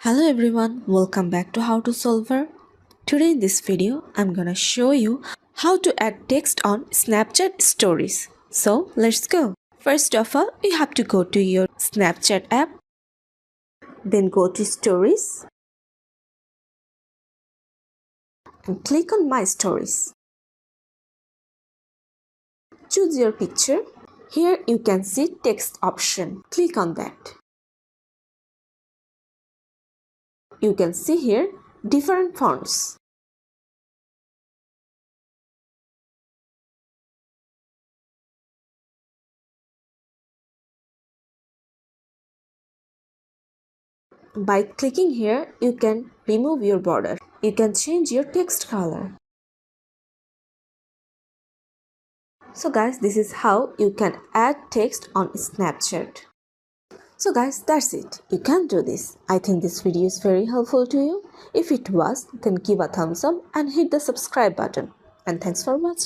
Hello everyone, welcome back to How to Solver. Today in this video, I'm gonna show you how to add text on Snapchat stories. So let's go. First of all, you have to go to your Snapchat app, then go to stories and click on My Stories. Choose your picture. Here you can see text option. Click on that. You can see here different fonts. By clicking here, you can remove your border. You can change your text color. So guys, this is how you can add text on Snapchat. So guys, that's it. You can do this. I think this video is very helpful to you. If it was, then give a thumbs up and hit the subscribe button. And thanks for watching.